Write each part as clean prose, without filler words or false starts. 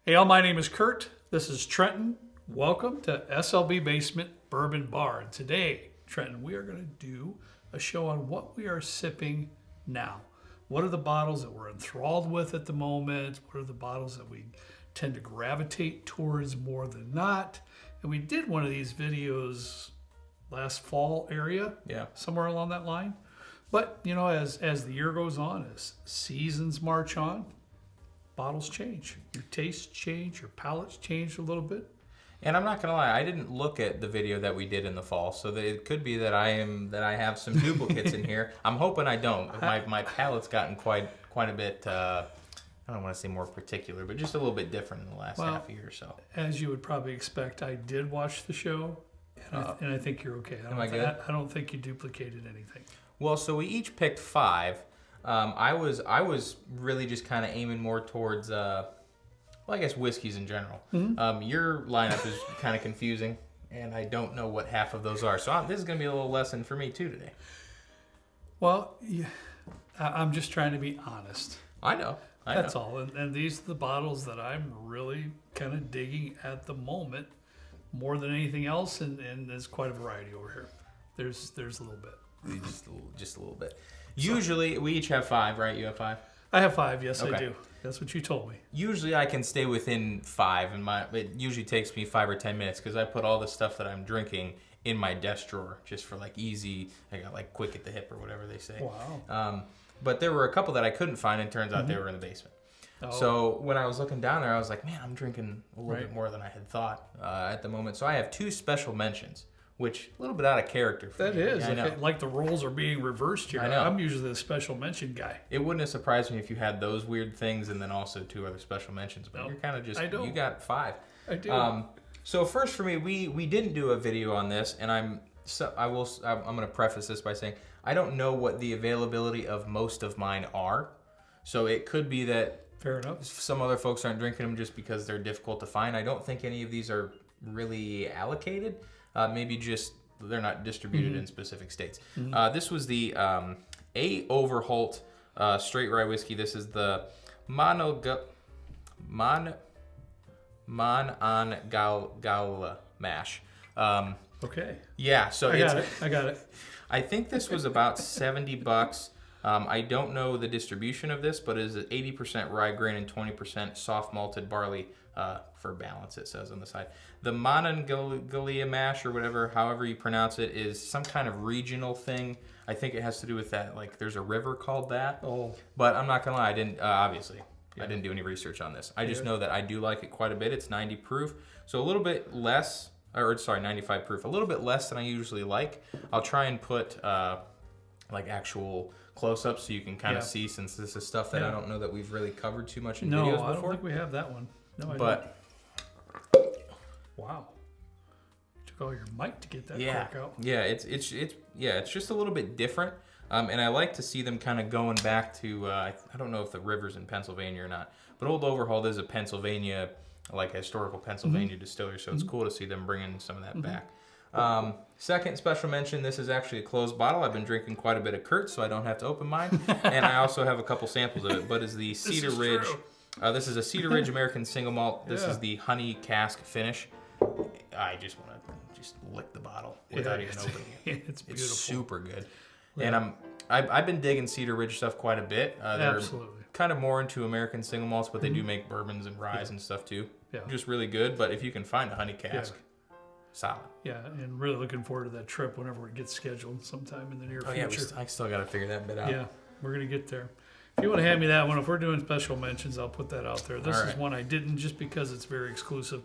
Hey, all, my name is Kurt. This is Trenton. Welcome to SLB Basement Bourbon Bar. And today, Trenton, we are going to do a show on what we are sipping now. What are the bottles that we're enthralled with at the moment? What are the bottles that we tend to gravitate towards more than not? And we did one of these videos last fall area, somewhere along that line. But, you know, as the year goes on, as seasons march on, bottles change. Your tastes change, your palates change a little bit. And I'm not gonna lie, I didn't look at the video that we did in the fall, so that it could be that I have some duplicates in here. I'm hoping I don't. My palate's gotten quite a bit. I don't want to say more particular, but just a little bit different in the last half a year or so. As you would probably expect, I did watch the show, and I think you're okay. Am I good? I don't think you duplicated anything. Well, so we each picked 5. I was really just kind of aiming more towards, I guess whiskeys in general. Mm-hmm. Your lineup is kind of confusing, and I don't know what half of those are. So this is going to be a little lesson for me too today. Well, yeah, I'm just trying to be honest. I know. That's all. And these are the bottles that I'm really kind of digging at the moment more than anything else, and there's quite a variety over here. There's a little bit. Just a little bit. Usually, we each have 5, right? You have 5? I have 5, yes, okay. I do. That's what you told me. Usually, I can stay within 5, and it usually takes me 5 or 10 minutes because I put all the stuff that I'm drinking in my desk drawer just for easy, I got quick at the hip or whatever they say. Wow. But there were a couple that I couldn't find, and it turns out they were in the basement. Oh. So when I was looking down there, I was like, man, I'm drinking a little bit more than I had thought at the moment. So I have 2 special mentions. Which a little bit out of character for me. That is. Like the roles are being reversed here. I know. I'm usually the special mention guy. It wouldn't have surprised me if you had those weird things and then also 2 other special mentions. But you're kind of just, you got 5. I do. So first for me, we didn't do a video on this, and I'm going to preface this by saying I don't know what the availability of most of mine are. So it could be that fair enough. Some other folks aren't drinking them just because they're difficult to find. I don't think any of these are really allocated. Maybe just they're not distributed in specific states. This was the A. Overholt straight rye whiskey. This is the Monongahela mash. Okay. Yeah, so I got it. I think this was about $70. I don't know the distribution of this, but it is 80% rye grain and 20% soft malted barley for balance, it says on the side. The Monongahela mash, or whatever, however you pronounce it, is some kind of regional thing. I think it has to do with that, there's a river called that. Oh. But I'm not going to lie, I didn't, obviously, I didn't do any research on this. I just know that I do like it quite a bit. It's 90 proof, so a little bit less, 95 proof, a little bit less than I usually like. I'll try and put, actual close-ups so you can kind of see, since this is stuff that I don't know that we've really covered too much in videos before. No, I don't think we have that one. No, I don't. Wow. You took all your mic to get that cork out. Yeah, it's just a little bit different. And I like to see them kind of going back to, I don't know if the river's in Pennsylvania or not, but Old Overhaul is a Pennsylvania, historical Pennsylvania distillery, so it's cool to see them bringing some of that back. Second special mention, this is actually a closed bottle. I've been drinking quite a bit of Kurt, so I don't have to open mine. And I also have a couple samples of it, but it's the Cedar Ridge. This is a Cedar Ridge American Single Malt. This is the honey cask finish. I just want to just lick the bottle without even opening it. It's beautiful. It's super good. Yeah. And I've been digging Cedar Ridge stuff quite a bit. They're kind of more into American single malts, but they do make bourbons and ryes and stuff too. Yeah. Just really good. But if you can find a honey cask, solid. Yeah, and really looking forward to that trip whenever it gets scheduled sometime in the near future. I still got to figure that bit out. Yeah, we're going to get there. If you want to hand me that one, if we're doing special mentions, I'll put that out there. This is one I didn't just because it's very exclusive.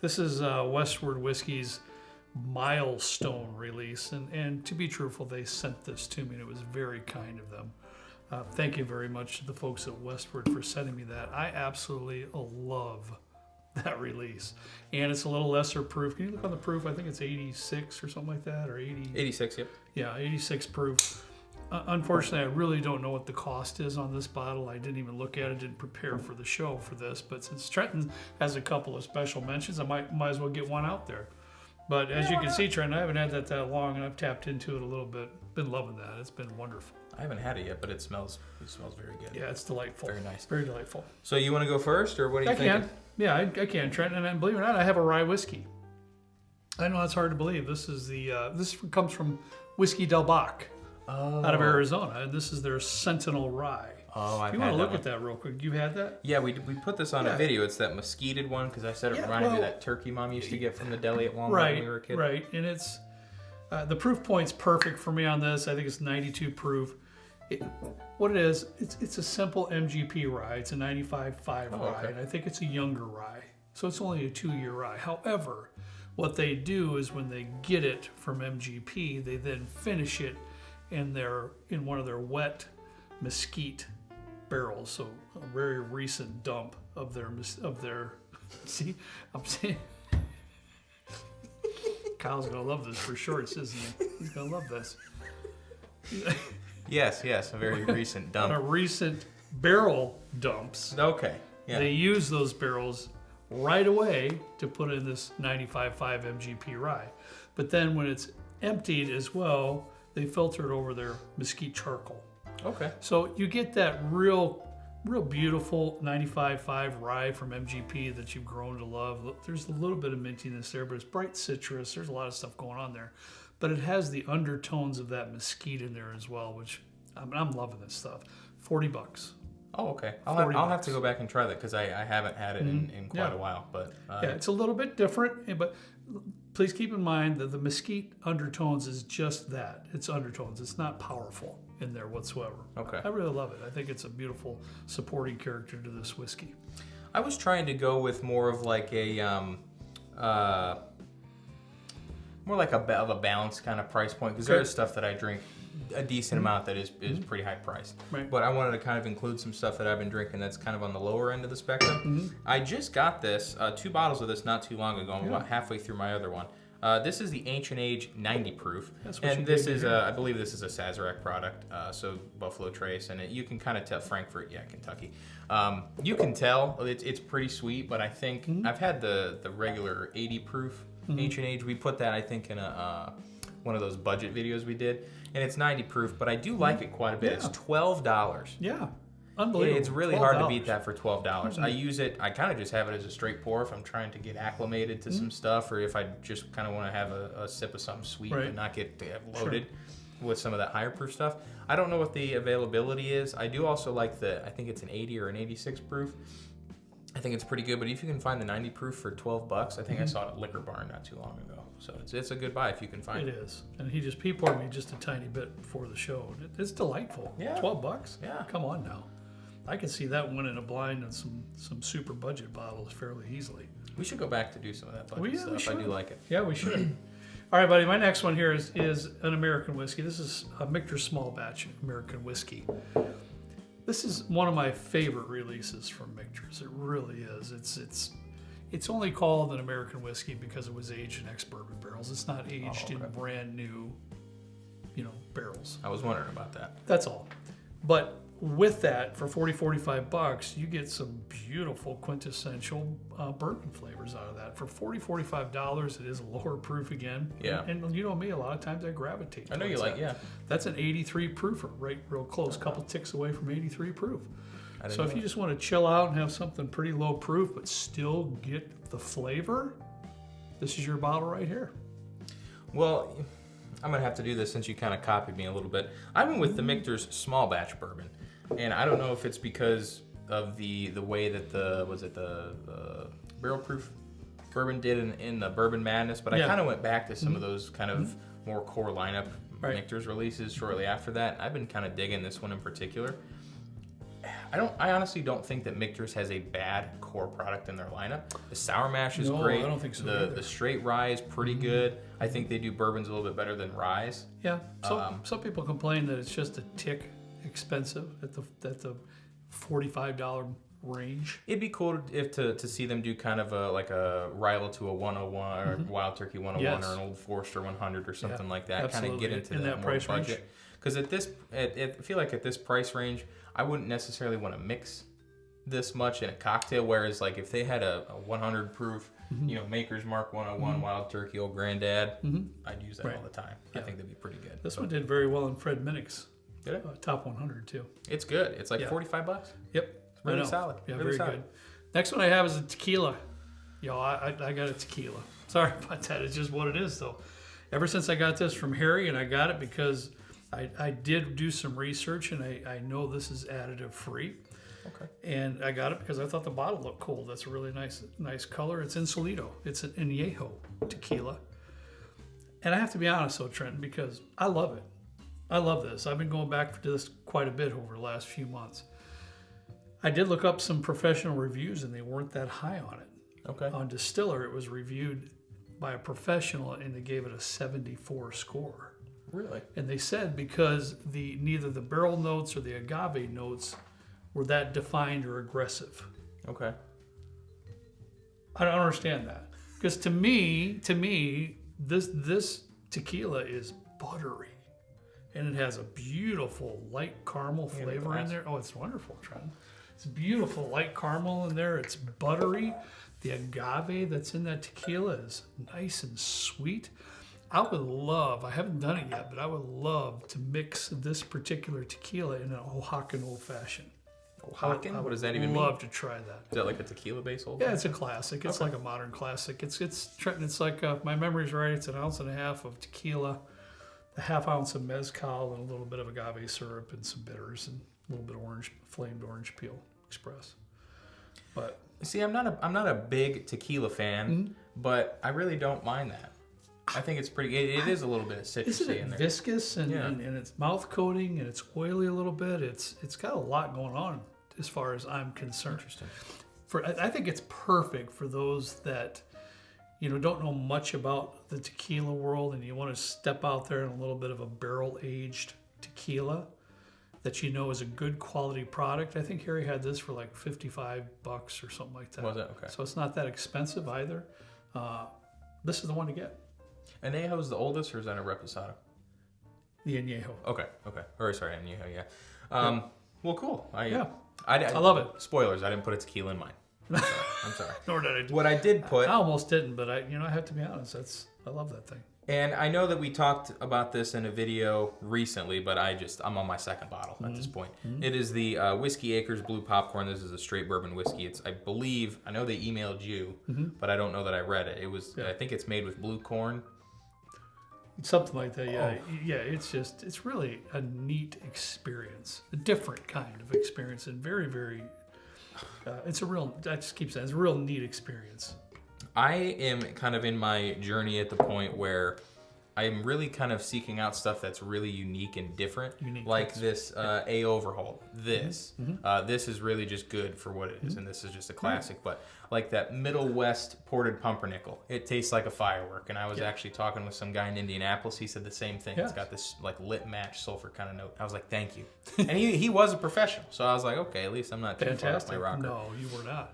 This is Westward Whiskey's milestone release. And to be truthful, they sent this to me, and it was very kind of them. Thank you very much to the folks at Westward for sending me that. I absolutely love that release. And it's a little lesser proof. Can you look on the proof? I think it's 86 or something like that, or 80. 86, yep. Yeah, 86 proof. Unfortunately, I really don't know what the cost is on this bottle. I didn't even look at it, didn't prepare for the show for this. But since Trenton has a couple of special mentions, I might as well get one out there. But as you can see, Trenton, I haven't had that long, and I've tapped into it a little bit. Been loving that. It's been wonderful. I haven't had it yet, but it smells very good. Yeah, it's delightful. Very nice. Very delightful. So you want to go first, or what do you think? I can. Yeah, I can, Trent. And believe it or not, I have a rye whiskey. I know that's hard to believe. This is this comes from Whiskey Del Bach out of Arizona. And this is their Sentinel Rye. Oh, I've you had want to look that at that real quick? You had that? Yeah, we put this on a video. It's that mesquited one because I said it reminded me of that turkey Mom used to get from the deli at Walmart when we were a kid. Right, and it's the proof point's perfect for me on this. I think it's 92 proof. What it is, it's a simple MGP rye. It's a 95.5 rye, and I think it's a younger rye, so it's only a 2-year rye. However, what they do is when they get it from MGP, they then finish it in one of their wet mesquite barrels. So a very recent dump of their. See, I'm saying. Kyle's gonna love this for shorts, isn't he? He's gonna love this. Yes, a very recent dump. A recent barrel dumps. Okay. Yeah. They use those barrels right away to put in this 95.5 MGP rye. But then when it's emptied as well, they filter it over their mesquite charcoal. Okay. So you get that real beautiful 95.5 rye from MGP that you've grown to love. There's a little bit of mintiness there, but it's bright citrus. There's a lot of stuff going on there. But it has the undertones of that mesquite in there as well, which I'm loving this stuff. $40. Oh, okay. I'll have to go back and try that because I haven't had it in quite a while. But yeah, it's a little bit different, but please keep in mind that the mesquite undertones is just that. It's undertones. It's not powerful in there whatsoever. Okay. I really love it. I think it's a beautiful supporting character to this whiskey. I was trying to go with more of like a a balanced kind of price point because there is stuff that I drink a decent amount that is pretty high priced. Right. But I wanted to kind of include some stuff that I've been drinking that's kind of on the lower end of the spectrum. I just got this, 2 bottles of this not too long ago. I'm about halfway through my other one. This is the Ancient Age 90 proof. And this is, I believe this is a Sazerac product, so Buffalo Trace. And you can kind of tell, Frankfurt, Kentucky. You can tell it's pretty sweet, but I think I've had the regular 80 proof Ancient Age. We put that, I think, in one of those budget videos we did. And it's 90 proof, but I do like it quite a bit. It's $12. Yeah. Unbelievable. It's really hard to beat that for $12. I use it, I kind of just have it as a straight pour if I'm trying to get acclimated to some stuff, or if I just kind of want to have a sip of something sweet and not get loaded with some of that higher proof stuff. I don't know what the availability is. I do also like I think it's an 80 or an 86 proof. I think it's pretty good, but if you can find the 90 proof for $12, I think I saw it at Liquor Barn not too long ago. So it's a good buy if you can find it. It is. And he poured me just a tiny bit before the show. It's delightful. Yeah. $12? Yeah. Come on now. I can see that winning a blind on some super budget bottles fairly easily. We should go back to do some of that budget stuff. I do like it. Yeah, we should. All right, buddy. My next one here is an American whiskey. This is a Michter's Small Batch American whiskey. This is one of my favorite releases from Michter's. It really is. It's only called an American whiskey because it was aged in ex-bourbon barrels. It's not aged in brand new, barrels. I was wondering about that. That's all. But with that, for $40-$45, you get some beautiful quintessential bourbon flavors out of that. For $40-$45, it is lower proof again. Yeah. And you know me, a lot of times I gravitate. I know you towards like, that. That's an 83 proofer, right real close, couple ticks away from 83 proof. So if you just want to chill out and have something pretty low proof but still get the flavor, this is your bottle right here. Well, I'm going to have to do this since you kind of copied me a little bit. I went with the Michter's Small Batch Bourbon. And I don't know if it's because of the way that the barrel proof bourbon did in the Bourbon Madness, but I kind of went back to some of those kind of more core lineup Michter's releases shortly after that. I've been kind of digging this one in particular. I honestly don't think that Michter's has a bad core product in their lineup. The sour mash is great. I don't think so. The straight rye is pretty good. I think they do bourbons a little bit better than ryes. Yeah. Some people complain that it's just a tick expensive at the $45 range. It'd be cool to see them do kind of a Ryle to a 101 or Wild Turkey 101 or an Old Forester 100 or something like that. Kind of get into that more price budget. range. Because I feel like at this price range, I wouldn't necessarily want to mix this much in a cocktail. Whereas like if they had a 100 proof, Maker's Mark 101 Wild Turkey Old Granddad, I'd use that all the time. I think that'd be pretty good. This one did very well in Fred Minnick's Did it? Top 100 too. It's good. It's like Yeah. $45. Yep. Really I know. solid. Yeah, Really very solid. good. Next one I have is a tequila. I got a tequila. Sorry about that. It's just what it is, though. Ever since I got this from Harry, and I got it because I did do some research, and I know this is additive free. Okay. And I got it because I thought the bottle looked cool. That's a really nice color. It's Insolito. It's an Añejo tequila. And I have to be honest, though, Trenton, because I love it. I love this. I've been going back to this quite a bit over the last few months. I did look up some professional reviews, and they weren't that high on it. Okay. On Distiller, it was reviewed by a professional, and they gave it a 74 score. Really? And they said because neither the barrel notes or the agave notes were that defined or aggressive. Okay. I don't understand that. Because to me, this tequila is buttery. And it has a beautiful light caramel flavor in there. Oh, it's wonderful, Trent. It's beautiful light caramel in there. It's buttery. The agave that's in that tequila is nice and sweet. I haven't done it yet, but I would love to mix this particular tequila in an Oaxacan old fashioned. Oaxacan? What does that even mean? I'd love to try that. Is that like a tequila base old? Yeah, it's a classic. It's like a modern classic. It's Trenton. It's like if my memory's right. It's 1.5 ounces of tequila, a 1/2 ounce of mezcal, and a little bit of agave syrup and some bitters and a little bit of flamed orange peel express. But see, I'm not a big tequila fan, but I really don't mind that. I think it's pretty. It is a little bit of citrusy isn't it in there. viscous and it's mouth coating and it's oily a little bit. It's got a lot going on as far as I'm concerned. Interesting. I think it's perfect for those that don't know much about the tequila world and you want to step out there in a little bit of a barrel aged tequila that is a good quality product. I think Harry had this for like $55 or something like that. Was it? Okay. So it's not that expensive either. This is the one to get. Añejo is the oldest, or is that a Reposado? The Añejo. Okay. Or sorry, Añejo. Yeah. Well, cool. I love it. Spoilers. I didn't put a tequila in mine. I'm sorry. Nor did I. What I did put. I almost didn't, but I have to be honest. I love that thing. And I know that we talked about this in a video recently, but I'm on my second bottle at this point. It is the Whiskey Acres Blue Popcorn. This is a straight bourbon whiskey. I know they emailed you, but I don't know that I read it. I think it's made with blue corn. Something like that, yeah. Yeah, it's really a neat experience. A different kind of experience and very, very, I just keep saying, it's a real neat experience. I am kind of in my journey at the point where I'm really kind of seeking out stuff that's really unique and different. Like this A Overhaul. This is really just good for what it is, and this is just a classic. But like that Middle West ported pumpernickel, it tastes like a firework. And I was actually talking with some guy in Indianapolis. He said the same thing. It's got this like lit match sulfur kind of note. I was like, thank you. And he was a professional, so I was like, okay, at least I'm not too far off my rocker. No, you were not.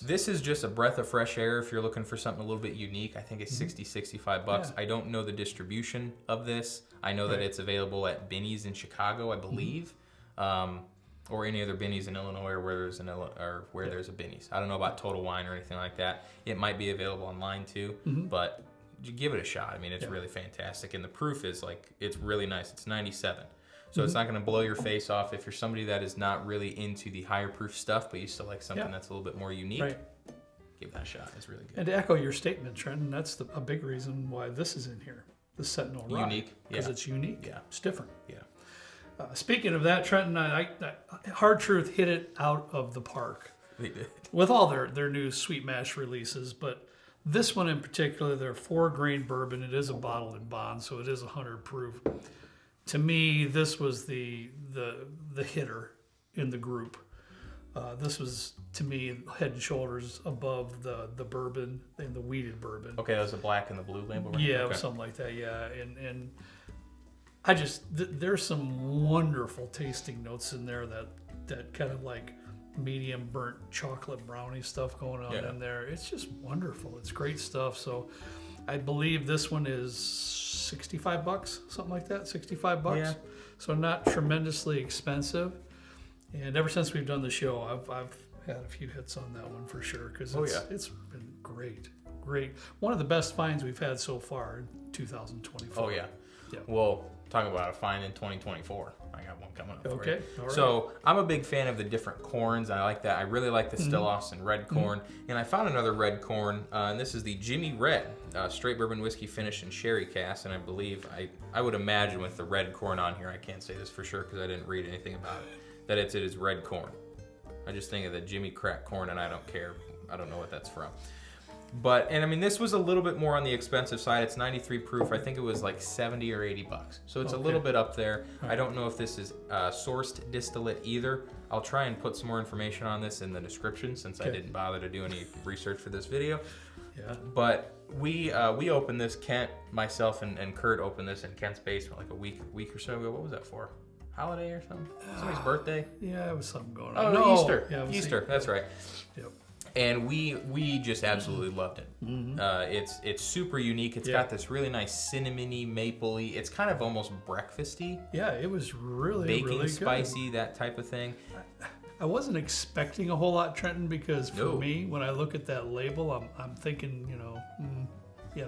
This is just a breath of fresh air if you're looking for something a little bit unique. I think it's $65. Yeah. I don't know the distribution of this. I know that it's available at Binny's in Chicago, I believe, or any other Binny's in Illinois or where there's a Binny's. I don't know about Total Wine or anything like that. It might be available online too, but give it a shot. I mean, it's really fantastic, and the proof is it's really nice. It's 97. So it's not going to blow your face off if you're somebody that is not really into the higher proof stuff, but you still like something that's a little bit more unique. Right. Give that a shot. It's really good. And to echo your statement, Trenton, that's a big reason why this is in here. The Sentinel Rock. Unique. Because it's unique. Yeah. It's different. Yeah. Speaking of that, Trenton, Hard Truth hit it out of the park. They did. With all their new sweet mash releases, but this one in particular, their 4-grain bourbon, it is a bottled in bond, so it is 100 proof. To me, this was the hitter in the group. This was, to me, head and shoulders above the bourbon and the wheated bourbon. Okay, that was the black and the blue label, right? Yeah, something like that, yeah. And I just, there's some wonderful tasting notes in there that kind of like medium burnt chocolate brownie stuff going on in there. It's just wonderful. It's great stuff. So I believe this one is $65, something like that, $65. Yeah. So not tremendously expensive. And ever since we've done the show, I've had a few hits on that one for sure because it's been great. One of the best finds we've had so far in 2024. Oh yeah. Yeah. Well, talking about a find in 2024. I got one coming up for you. Okay. All right. So I'm a big fan of the different corns. I like that. I really like the Still Austin red corn. And I found another red corn, and this is the Jimmy Red, straight bourbon whiskey finished in sherry cask. And I believe, I would imagine with the red corn on here, I can't say this for sure because I didn't read anything about it, that it is red corn. I just think of the Jimmy Crack corn, and I don't care. I don't know what that's from. But, and I mean, this was a little bit more on the expensive side. It's 93 proof. I think it was like 70 or 80 bucks. So it's a little bit up there. I don't know if this is sourced distillate either. I'll try and put some more information on this in the description since I didn't bother to do any research for this video. Yeah. But we opened this, Kent, myself, and Kurt opened this in Kent's basement like a week or so ago. What was that for? Holiday or something? Somebody's birthday? Yeah, it was something going on. Oh, no. Easter. Yeah, Easter, that's right. Yep. And we just absolutely loved it. It's super unique. It's got this really nice cinnamony, mapley. It's kind of almost breakfasty. Yeah, it was really baking, really spicy, good. that type of thing. I wasn't expecting a whole lot, Trenton, because for me, when I look at that label, I'm thinking, it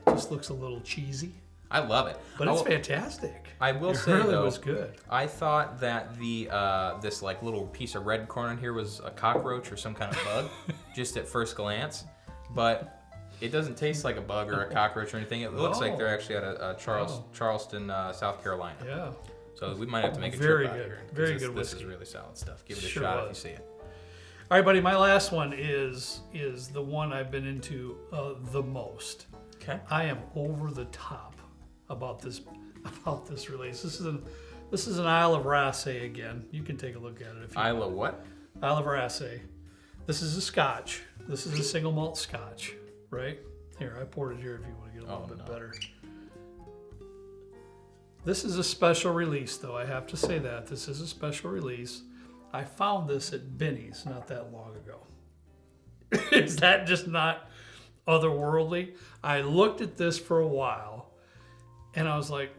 just looks a little cheesy. I love it, but it's fantastic. I will say, really though, was good. I thought that the this like little piece of red corn in here was a cockroach or some kind of bug, just at first glance, but it doesn't taste like a bug or a cockroach or anything. It looks like they're actually at a Charleston, South Carolina. Yeah. So we might have to make a trip Very out good. here. Very good This whiskey. is really solid stuff. Give it a shot if you see it. All right, buddy. My last one is the one I've been into the most. Okay. I am over the top about this release. This is an Isle of Raasay again. You can take a look at it if you Isle of what? Isle of Raasay. This is a Scotch. This is a single malt Scotch, right? Here, I poured it here if you want to get a little bit better. This is a special release, though. I have to say that. This is a special release. I found this at Benny's not that long ago. Is that just not otherworldly? I looked at this for a while, and I was like,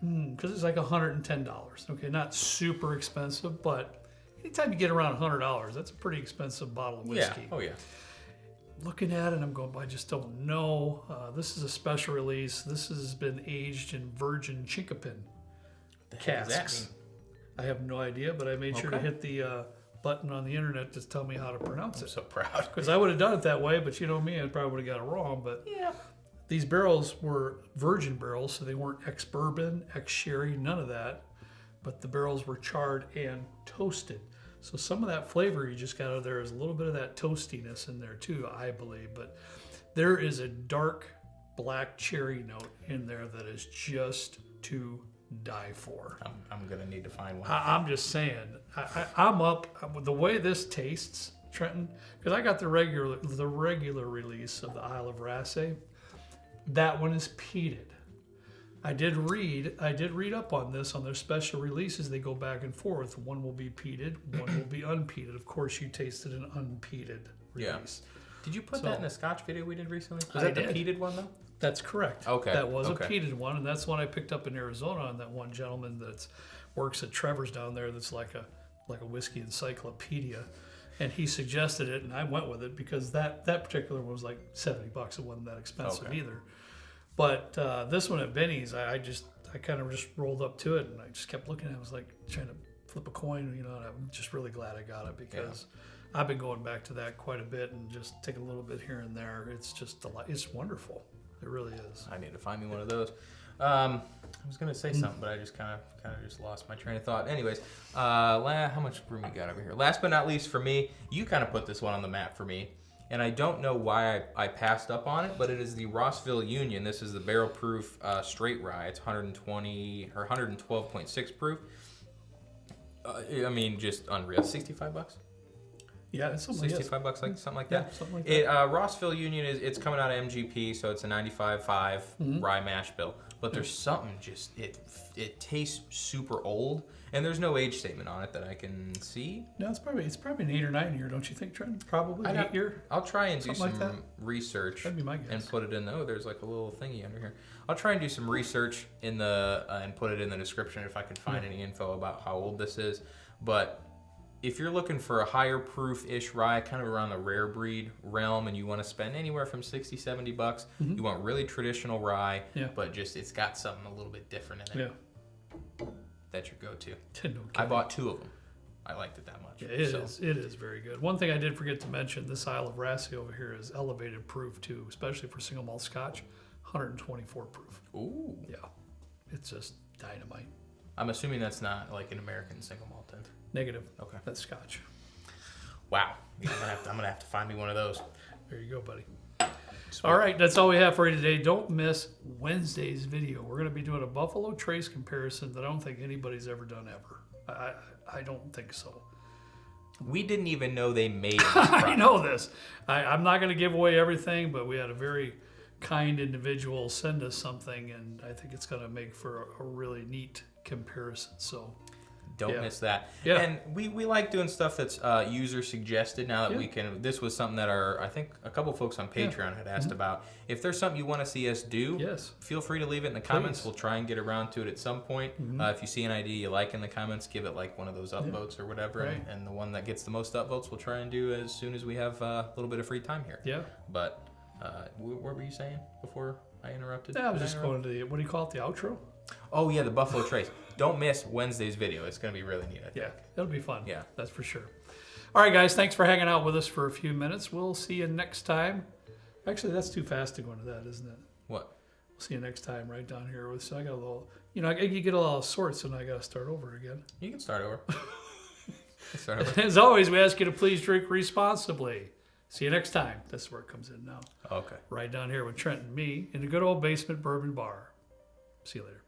because it's like $110. Okay, not super expensive, but anytime you get around $100, that's a pretty expensive bottle of whiskey. Yeah. Oh, yeah. Looking at it, I'm going, I just don't know. This is a special release. This has been aged in virgin chinkapin casks. I have no idea, but I made sure to hit the button on the internet to tell me how to pronounce it. I'm so proud. Because I would have done it that way, but you know me, I probably would have got it wrong. But yeah, these barrels were virgin barrels, so they weren't ex-bourbon, ex-sherry, none of that. But the barrels were charred and toasted. So some of that flavor you just got out of there is a little bit of that toastiness in there too, I believe. But there is a dark black cherry note in there that is just to die for. I'm gonna need to find one. I'm just saying, I'm up the way this tastes, Trenton, because I got the regular release of the Isle of Raasay. That one is peated. I did read up on this on their special releases. They go back and forth. One will be peated, one will be unpeated. Of course, you tasted an unpeated release. Yeah. Did you put that in a Scotch video we did recently? Was I that the did. peated one though? That's correct. Okay. That was a peated one, and that's one I picked up in Arizona on that one gentleman that works at Trevor's down there. That's like a whiskey encyclopedia, and he suggested it, and I went with it because that particular one was like $70. It wasn't that expensive either. But this one at Benny's, I kind of just rolled up to it, and I just kept looking at it. I was like trying to flip a coin, and I'm just really glad I got it because I've been going back to that quite a bit and just taking a little bit here and there. It's just it's wonderful. It really is. I need to find me one of those. I was gonna say something, but I just kind of just lost my train of thought. Anyways, how much room we got over here? Last but not least for me, you kind of put this one on the map for me, and I don't know why I passed up on it, but it is the Rossville Union. This is the barrel proof straight rye. It's 120 or 112.6 proof. I mean, just unreal. $65. Yeah, it's something $65, something like that. Yeah, something like that. Rossville Union it's coming out of MGP, so it's a 95.5 rye mash bill. But there's something just it tastes super old, and there's no age statement on it that I can see. No, it's probably an 8 or 9 year, don't you think, Trent? Probably 8 year. I'll try and do something some research. That'd be my guess. And put it in. Oh, there's like a little thingy under here. I'll try and do some research in the and put it in the description if I can find any info about how old this is. But if you're looking for a higher proof-ish rye, kind of around the rare breed realm, and you want to spend anywhere from $60-$70, you want really traditional rye, but just it's got something a little bit different in it. Yeah. That's your go-to. No I bought 2 of them. I liked it that much. Yeah, it is very good. One thing I did forget to mention, this Isle of Rassy over here is elevated proof too, especially for single malt Scotch, 124 proof. Ooh. Yeah, it's just dynamite. I'm assuming that's not like an American single malted. Negative. Okay. That's Scotch. Wow. Yeah, I'm gonna have to find me one of those. There you go, buddy. Sweet. All right, that's all we have for you today. Don't miss Wednesday's video. We're going to be doing a Buffalo Trace comparison that I don't think anybody's ever done ever. I don't think so. We didn't even know they made this I know this. I'm not going to give away everything, but we had a very kind individual send us something, and I think it's going to make for a really neat comparison. So don't miss that. Yeah. And we like doing stuff that's user suggested. Now that we can, this was something that I think a couple folks on Patreon had asked about. If there's something you want to see us do, feel free to leave it in the comments. We'll try and get around to it at some point. If you see an idea you like in the comments, give it like one of those upvotes or whatever. And the one that gets the most upvotes, we'll try and do as soon as we have a little bit of free time here. Yeah. But what were you saying before I interrupted? Yeah, I was just going to the, what do you call it, the outro? Oh, yeah, the Buffalo Trace. Don't miss Wednesday's video. It's going to be really neat, I think. Yeah, it'll be fun. Yeah. That's for sure. All right, guys, thanks for hanging out with us for a few minutes. We'll see you next time. Actually, that's too fast to go into that, isn't it? What? We'll see you next time right down here. So I got a little, you get a lot of sorts, and I got to start over again. You can start over. As always, we ask you to please drink responsibly. See you next time. That's where it comes in now. Okay. Right down here with Trent and me in a good old basement bourbon bar. See you later.